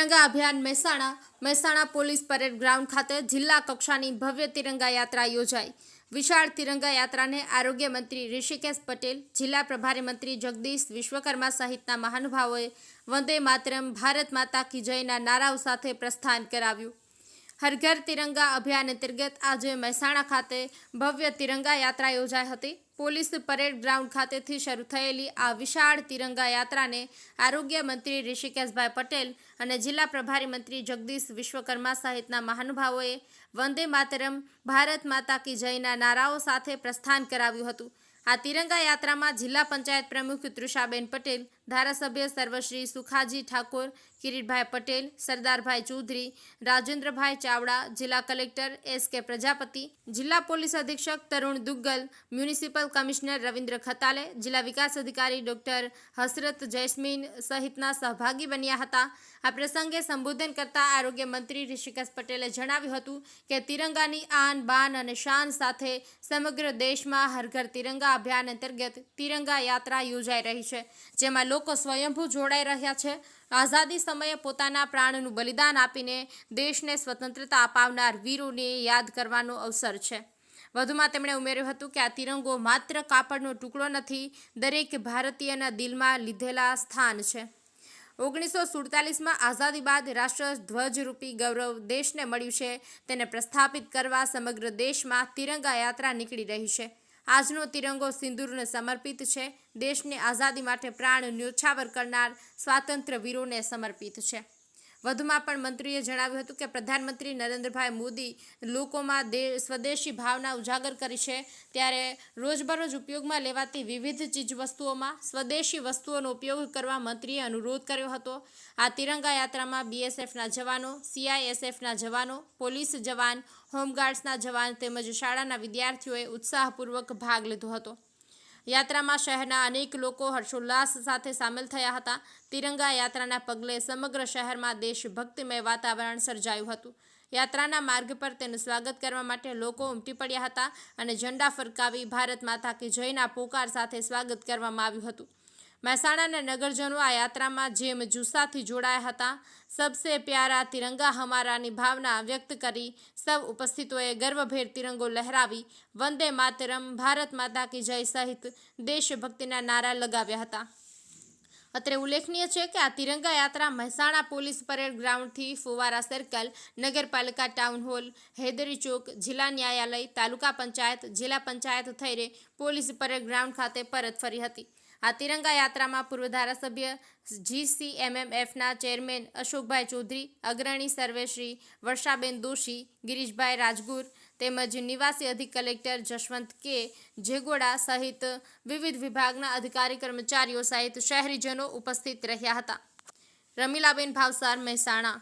तिरंगा अभियान Mehsana police parade ground ખાતે જિલ્લા કક્ષાની ભવ્ય તિરંગા યાત્રા યોજાઈ। વિશાળ તિરંગા યાત્રાને આરોગ્ય મંત્રી ઋષિકેશ પટેલ, જિલ્લા પ્રભારી મંત્રી જગદીશ વિશ્વકર્મા સહિતના મહાનુભાવોએ વંદે માતરમ, ભારત માતા કી જયના નારાઓ સાથે પ્રસ્થાન કરાવ્યું। હર ઘર તિરંગા અભિયાન અંતર્ગત આજે મહેસાણા ખાતે ભવ્ય તિરંગા યાત્રા યોજાઈ હતી। પોલીસ પરેડ ગ્રાઉન્ડ ખાતેથી શરૂ થયેલી આ વિશાળ તિરંગા યાત્રાને આરોગ્ય મંત્રી ઋષિકેશભાઈ પટેલ અને જિલ્લા પ્રભારી મંત્રી જગદીશ વિશ્વકર્મા સહિતના મહાનુભાવોએ વંદે માતરમ, ભારત માતા કી જયના નારાઓ સાથે પ્રસ્થાન કરાવ્યું હતું। આ તિરંગા યાત્રામાં જિલ્લા પંચાયત પ્રમુખ તૃષાબેન પટેલ, ધારાસભ્ય સર્વશ્રી સુખાજી ઠાકોર, કિરીટભાઈ પટેલ, સરદારભાઈ ચૌધરી, રાજેન્દ્રભાઈ ચાવડા, જિલ્લા કલેક્ટર એસ.કે. પ્રજાપતિ, જિલ્લા પોલીસ અધિક્ષક તરુણ દુગ્ગલ, મ્યુનિસિપલ કમિશનર રવિન્દ્ર ખતાલે, જિલ્લા વિકાસ અધિકારી ડોક્ટર હસરત જૈસ્મીન સહિતના સહભાગી બન્યા હતા। આ પ્રસંગે સંબોધન કરતા આરોગ્ય મંત્રી ઋષિકેશ પટેલે જણાવ્યું હતું કે તિરંગાની આન બાન અને શાન સાથે સમગ્ર દેશમાં હર ઘર તિરંગા અભિયાન અંતર્ગત તિરંગા યાત્રા યોજાઈ રહી છે, જેમાં લોકો સ્વયંભૂ જોડાઈ રહ્યા છે। આઝાદી સમયે પોતાના પ્રાણનું બલિદાન આપીને દેશને સ્વતંત્રતા અપાવનાર વીરોને યાદ કરવાનો અવસર છે। વધુમાં તેમણે ઉમેર્યું હતું કે આ તિરંગો માત્ર કાપડનો ટુકડો નથી, દરેક ભારતીયના દિલમાં લીધેલા સ્થાન છે। 1947માં આઝાદી બાદ રાષ્ટ્રધ્વજરૂપી ગૌરવ દેશને મળ્યું છે, તેને પ્રસ્થાપિત કરવા સમગ્ર દેશમાં તિરંગા યાત્રા નીકળી રહી છે। આજનો તિરંગો સિંદૂરને સમર્પિત છે, દેશની આઝાદી માટે પ્રાણ ન્યોછાવર કરનાર સ્વાતંત્ર્ય વીરોને સમર્પિત છે। વધુમાં પણ મંત્રીએ જણાવ્યું હતું કે પ્રધાનમંત્રી નરેન્દ્રભાઈ મોદી લોકોમાં સ્વદેશી ભાવના ઉજાગર કરી છે, ત્યારે રોજબરોજ ઉપયોગમાં લેવાતી વિવિધ ચીજવસ્તુઓમાં સ્વદેશી વસ્તુઓનો ઉપયોગ કરવા મંત્રીએ અનુરોધ કર્યો હતો। આ તિરંગા યાત્રામાં બીએસએફના જવાનો, સીઆઈએસએફના જવાનો, પોલીસ જવાન, હોમગાર્ડ્સના જવાન તેમજ શાળાના વિદ્યાર્થીઓએ ઉત્સાહપૂર્વક ભાગ લીધો હતો। યાત્રામાં શહેરના અનેક લોકો હર્ષોલ્લાસ સાથે સામેલ થયા હતા। તિરંગા યાત્રાના પગલે સમગ્ર શહેરમાં દેશભક્તિમય વાતાવરણ સર્જાયું હતું। યાત્રાના માર્ગ પર તેનું સ્વાગત કરવા માટે લોકો ઉમટી પડ્યા હતા અને ઝંડા ફરકાવી ભારત માતા કી જયના પોકાર સાથે સ્વાગત કરવામાં આવ્યું હતું। મહેસાણાના નગરજનો આ યાત્રામાં જેમ જુસ્સાથી જોડાયા હતા। સબસે પ્યારા તિરંગા હમારાની ભાવના વ્યક્ત કરી સૌ ઉપસ્થિતોએ ગર્વભેર તિરંગો લહેરાવી વંદે માતરમ, ભારત માતા કી જય સહિત દેશભક્તિના નારા લગાવ્યા હતા। અત્રે ઉલ્લેખનીય છે કે આ તિરંગા યાત્રા મહેસાણા પોલીસ પરેડ ગ્રાઉન્ડથી ફુવારા સર્કલ, નગરપાલિકા ટાઉન હોલ, હૈદરી ચોક, જિલ્લા ન્યાયાલય, તાલુકા પંચાયત, જિલ્લા પંચાયત થઈને પોલીસ પરેડ ગ્રાઉન્ડ ખાતે પરત ફરી હતી। આ તિરંગા યાત્રામાં પૂર્વ ધારાસભ્ય GCMMFના ચેરમેન અશોકભાઈ ચૌધરી, અગ્રણી સર્વેશ્રી વર્ષાબેન દોશી, ગિરીશભાઈ રાજગુર તેમજ નિવાસી અધિક કલેક્ટર જશવંત કે. જેગોડા સહિત વિવિધ વિભાગના અધિકારી કર્મચારીઓ સહિત શહેરીજનો ઉપસ્થિત રહ્યા હતા। રમીલાબેન ભાવસાર, મહેસાણા।